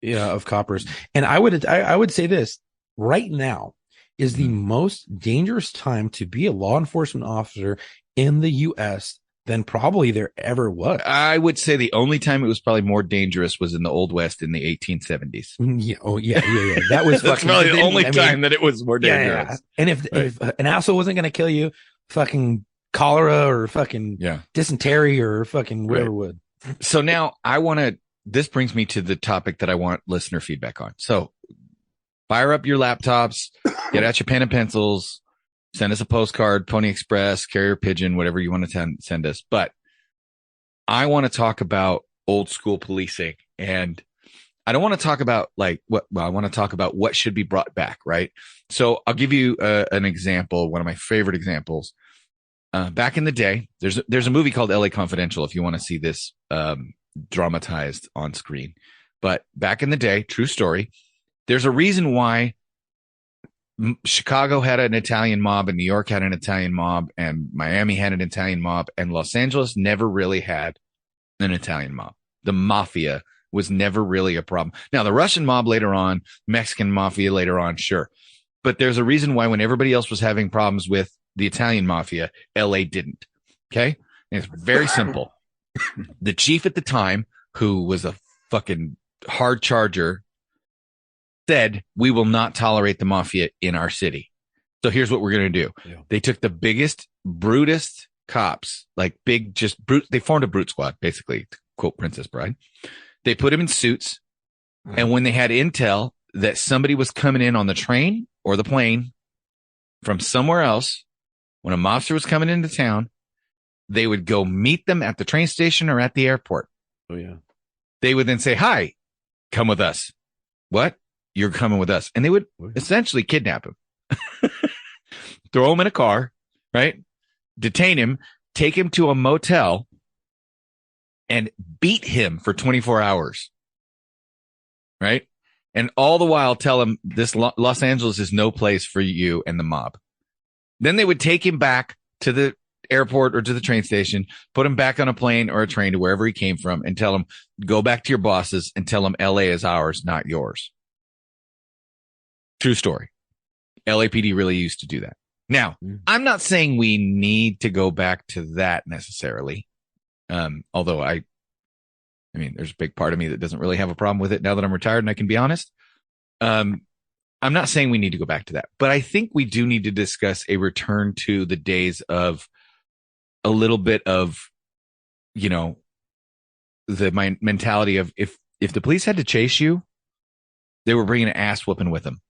Yeah, of coppers. And I would say this right now is the most dangerous time to be a law enforcement officer in the U.S. than probably there ever was. I would say the only time it was probably more dangerous was in the Old West in the 1870s. Yeah. Oh, yeah. That was that's probably the only time that it was more dangerous. Yeah. And if an asshole wasn't going to kill you, fucking cholera or fucking dysentery or fucking whatever would. So now this brings me to the topic that I want listener feedback on. So fire up your laptops, get out your pen and pencils, send us a postcard, Pony Express, carrier pigeon, whatever you want to send us. But I want to talk about old school policing, and I don't want to talk about I want to talk about what should be brought back. Right. So I'll give you an example. One of my favorite examples. Back in the day, there's a movie called LA Confidential. If you want to see this, dramatized on screen, but back in the day, true story, there's a reason why Chicago had an Italian mob and New York had an Italian mob and Miami had an Italian mob and Los Angeles never really had an Italian mob. The mafia was never really a problem. Now the Russian mob later on, Mexican mafia later on, sure, but there's a reason why when everybody else was having problems with the Italian mafia, LA didn't. Okay, and it's very simple. The chief at the time, who was a fucking hard charger, said, we will not tolerate the mafia in our city. So here's what we're going to do. Yeah. They took the biggest, brutest cops, like big, just brute. They formed a brute squad, basically, to quote Princess Bride. They put them in suits. And when they had intel that somebody was coming in on the train or the plane from somewhere else, when a mobster was coming into town, they would go meet them at the train station or at the airport. Oh, yeah. They would then say, hi, come with us. What? You're coming with us. And they would essentially kidnap him, throw him in a car, right? Detain him, take him to a motel and beat him for 24 hours. Right. And all the while tell him this Los Angeles is no place for you and the mob. Then they would take him back to the airport or to the train station, put him back on a plane or a train to wherever he came from, and tell him, go back to your bosses and tell them LA is ours, not yours. True story. LAPD really used to do that. Now, I'm not saying we need to go back to that necessarily. Although I mean, there's a big part of me that doesn't really have a problem with it now that I'm retired and I can be honest. I'm not saying we need to go back to that, but I think we do need to discuss a return to the days of a little bit of, you know, the mentality of if the police had to chase you, they were bringing an ass whooping with them.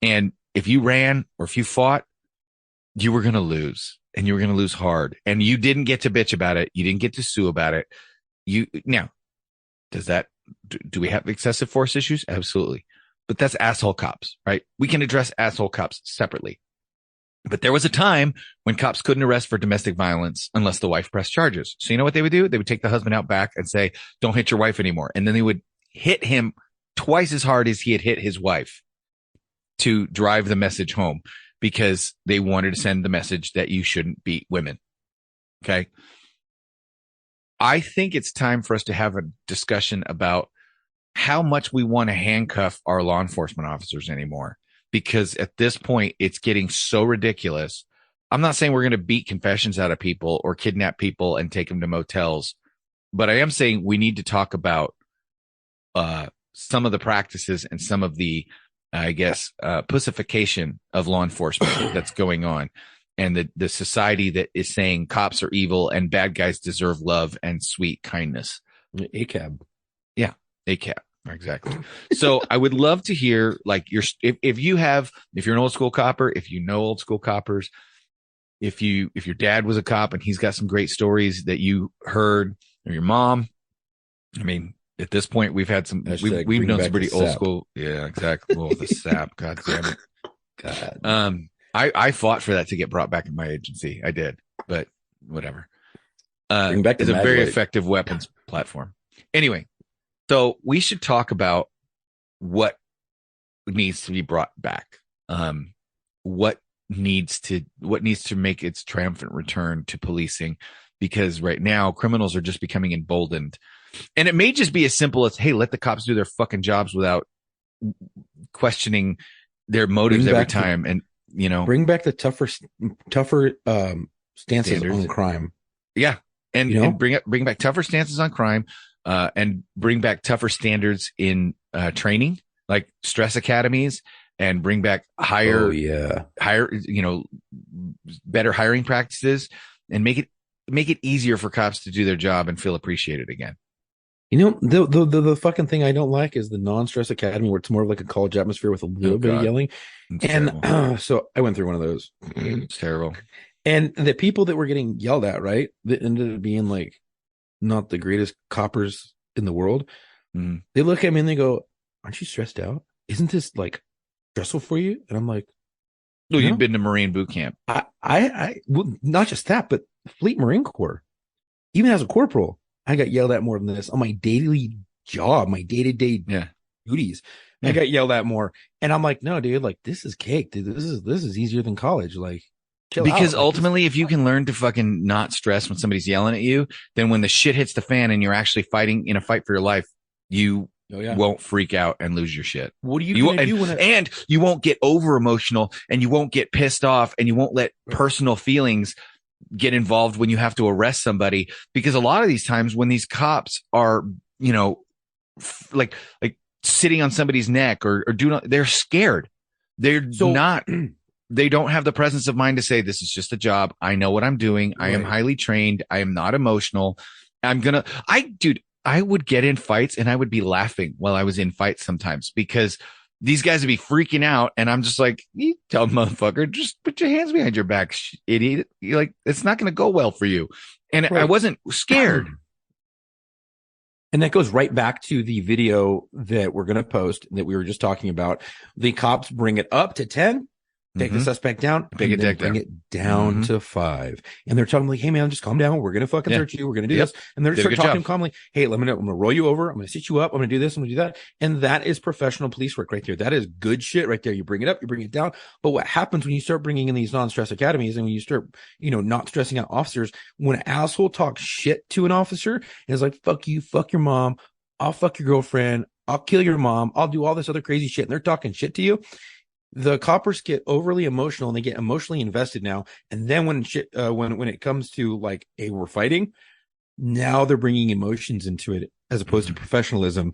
And if you ran or if you fought, you were going to lose, and you were going to lose hard, and you didn't get to bitch about it. You didn't get to sue about it. Now, do we have excessive force issues? Absolutely. But that's asshole cops, right? We can address asshole cops separately. But there was a time when cops couldn't arrest for domestic violence unless the wife pressed charges. So you know what they would do? They would take the husband out back and say, don't hit your wife anymore. And then they would hit him twice as hard as he had hit his wife to drive the message home, because they wanted to send the message that you shouldn't beat women. Okay. I think it's time for us to have a discussion about how much we want to handcuff our law enforcement officers anymore, because at this point it's getting so ridiculous. I'm not saying we're going to beat confessions out of people or kidnap people and take them to motels, but I am saying we need to talk about some of the practices and some of the, I guess, pussification of law enforcement that's going on, and the society that is saying cops are evil and bad guys deserve love and sweet kindness. ACAB. Yeah, ACAB. Exactly. So I would love to hear, like, if you're an old school copper, if you know old school coppers, if your dad was a cop and he's got some great stories that you heard, or your mom. I mean, at this point, we've had some, we've known some pretty old school. Yeah, exactly. Well, the sap. God damn it. God. I fought for that to get brought back in my agency. I did, but whatever. Bring back it's a very effective weapons platform. Anyway, so we should talk about what needs to be brought back. What needs to make its triumphant return to policing, because right now criminals are just becoming emboldened. And it may just be as simple as, hey, let the cops do their fucking jobs without questioning their motives every time. And, you know, bring back the tougher stances on crime. Yeah. And bring back tougher stances on crime, and bring back tougher standards in training, like stress academies, and bring back higher, better hiring practices, and make it easier for cops to do their job and feel appreciated again. You know, the fucking thing I don't like is the non-stress academy, where it's more of like a college atmosphere with a little bit of yelling. It's so I went through one of those. It's terrible. And the people that were getting yelled at, right, that ended up being like not the greatest coppers in the world. They look at me and they go, "Aren't you stressed out? Isn't this like stressful for you?" And I'm like, "No, you've been to Marine boot camp." I well, not just that, but Fleet Marine Corps. Even as a corporal, I got yelled at more than this on my daily job, my day-to-day duties. I got yelled at more, and I'm like, "No, dude, like this is cake. Dude, this is easier than college." Like, because ultimately, if you can learn to fucking not stress when somebody's yelling at you, then when the shit hits the fan and you're actually fighting in a fight for your life, you won't freak out and lose your shit. What are you gonna do and you won't get over emotional, and you won't get pissed off, and you won't let personal feelings get involved when you have to arrest somebody, because a lot of these times when these cops are, you know, like sitting on somebody's neck or they're scared. They don't have the presence of mind to say, this is just a job. I know what I'm doing. Right. I am highly trained. I am not emotional. I would get in fights and I would be laughing while I was in fights sometimes, because these guys would be freaking out. And I'm just like, you dumb motherfucker, just put your hands behind your back, idiot. You're like, it's not going to go well for you. And I wasn't scared. And that goes right back to the video that we're going to post that we were just talking about. The cops bring it up to 10. take the suspect down, Bring and then bring it down to 5. And they're telling him like, hey man, just calm down. We're going to fucking search you. We're going to do this. And they're just talking to him calmly. Hey, let me know. I'm going to roll you over. I'm going to sit you up. I'm going to do this. I'm going to do that. And that is professional police work right there. That is good shit right there. You bring it up, you bring it down. But what happens when you start bringing in these non-stress academies and when you start, not stressing out officers, when an asshole talks shit to an officer and is like, fuck you, fuck your mom, I'll fuck your girlfriend, I'll kill your mom, I'll do all this other crazy shit. And they're talking shit to you. The coppers get overly emotional and they get emotionally invested now. And then when it comes to like, hey, we're fighting, now they're bringing emotions into it as opposed to professionalism,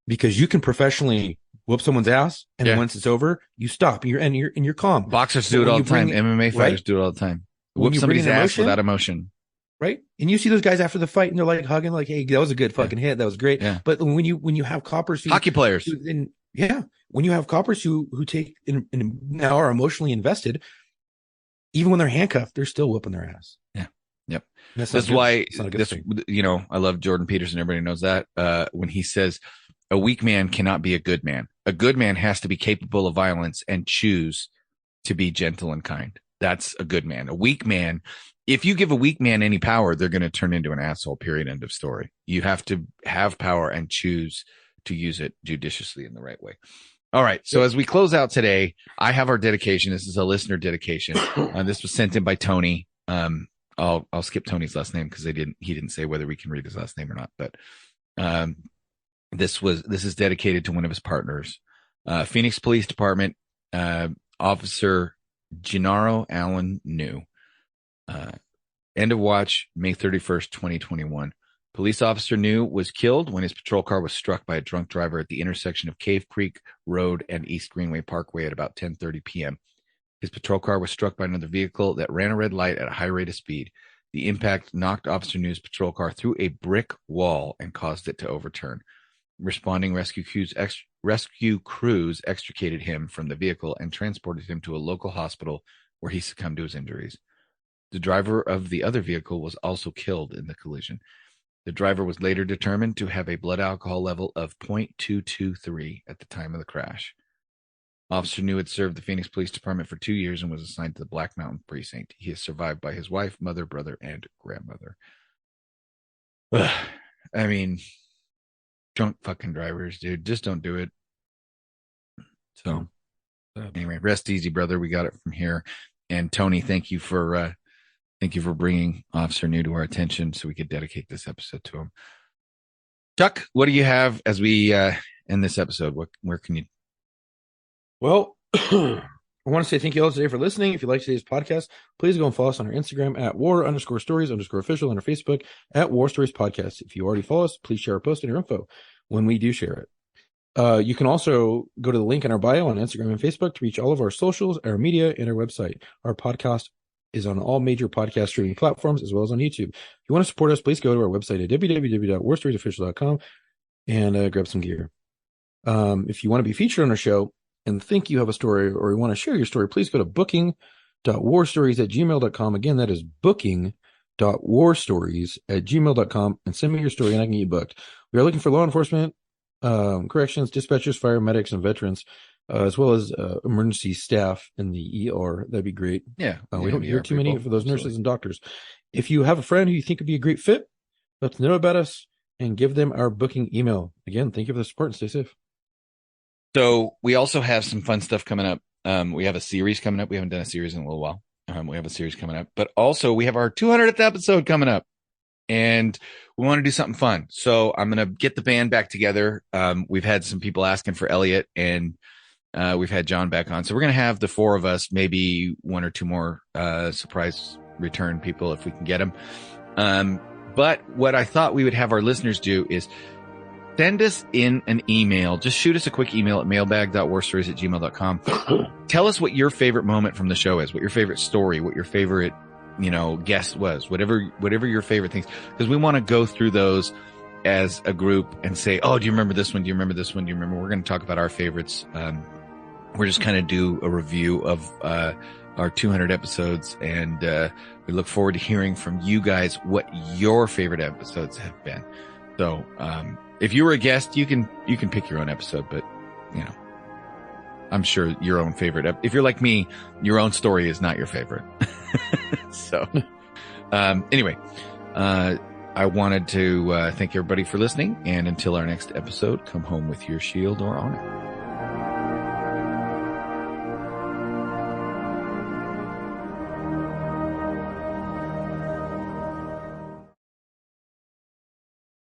because you can professionally whoop someone's ass and then once it's over, you stop. You're calm. Boxers do it all the time. MMA fighters do it all the time. Whoop somebody's ass without emotion. Right. And you see those guys after the fight and they're like hugging, like, hey, that was a good fucking hit. That was great. Yeah. But when you have coppers hockey players, when you have coppers who take and now are emotionally invested, even when they're handcuffed, they're still whooping their ass. Yeah. Yep. That's why I love Jordan Peterson. Everybody knows that. When he says a weak man cannot be a good man. A good man has to be capable of violence and choose to be gentle and kind. That's a good man. A weak man, if you give a weak man any power, they're going to turn into an asshole, period, end of story. You have to have power and choose to use it judiciously in the right way. All right. So as we close out today, I have our dedication. This is a listener dedication. This was sent in by Tony. I'll skip Tony's last name because he didn't say whether we can read his last name or not. But this is dedicated to one of his partners, Phoenix Police Department, Officer Gennaro Allen New. End of watch, May 31st, 2021. Police officer New was killed when his patrol car was struck by a drunk driver at the intersection of Cave Creek Road and East Greenway Parkway at about 10:30 p.m. His patrol car was struck by another vehicle that ran a red light at a high rate of speed. The impact knocked Officer New's patrol car through a brick wall and caused it to overturn. Responding rescue crews extricated him from the vehicle and transported him to a local hospital where he succumbed to his injuries. The driver of the other vehicle was also killed in the collision. The driver was later determined to have a blood alcohol level of 0.223 at the time of the crash. Officer New had served the Phoenix Police Department for 2 years and was assigned to the Black Mountain Precinct. He is survived by his wife, mother, brother, and grandmother. I mean, drunk fucking drivers, dude. Just don't do it. So, anyway, rest easy, brother. We got it from here. And Tony, thank you for bringing Officer New to our attention so we could dedicate this episode to him. Chuck, what do you have as we end this episode? Where can you? Well, I want to say thank you all today for listening. If you like today's podcast, please go and follow us on our Instagram at war_stories_official and our Facebook at War Stories Podcast. If you already follow us, please share our post and your info when we do share it. You can also go to the link in our bio on Instagram and Facebook to reach all of our socials, our media, and our website. Our podcast is on all major podcast streaming platforms as well as on YouTube. If you want to support us, please go to our website at www.warstoriesofficial.com and grab some gear. If you want to be featured on our show and think you have a story or you want to share your story, please go to booking.warstories@gmail.com. Again, that is booking.warstories@gmail.com and send me your story and I can get you booked. We are looking for law enforcement, corrections, dispatchers, fire medics, and veterans, as well as emergency staff in the ER. That'd be great. Yeah. We don't hear too many for those nurses and doctors. If you have a friend who you think would be a great fit, let them know about us and give them our booking email. Again, thank you for the support and stay safe. So we also have some fun stuff coming up. We have a series coming up. We haven't done a series in a little while. We have a series coming up, but also we have our 200th episode coming up and we want to do something fun. So I'm going to get the band back together. We've had some people asking for Elliot and we've had John back on. So we're going to have the four of us, maybe one or two more surprise return people if we can get them. But what I thought we would have our listeners do is send us in an email. Just shoot us a quick email at mailbag.warstories@gmail.com. Tell us what your favorite moment from the show is, what your favorite story, what your favorite, guest was, whatever your favorite things. Because we want to go through those as a group and say, oh, do you remember this one? Do you remember this one? Do you remember? We're going to talk about our favorites. We're just kind of do a review of our 200 episodes. And we look forward to hearing from you guys what your favorite episodes have been. So, if you were a guest, you can pick your own episode, but I'm sure your own favorite. If you're like me, your own story is not your favorite. So, anyway, I wanted to thank everybody for listening. And until our next episode, come home with your shield or honor.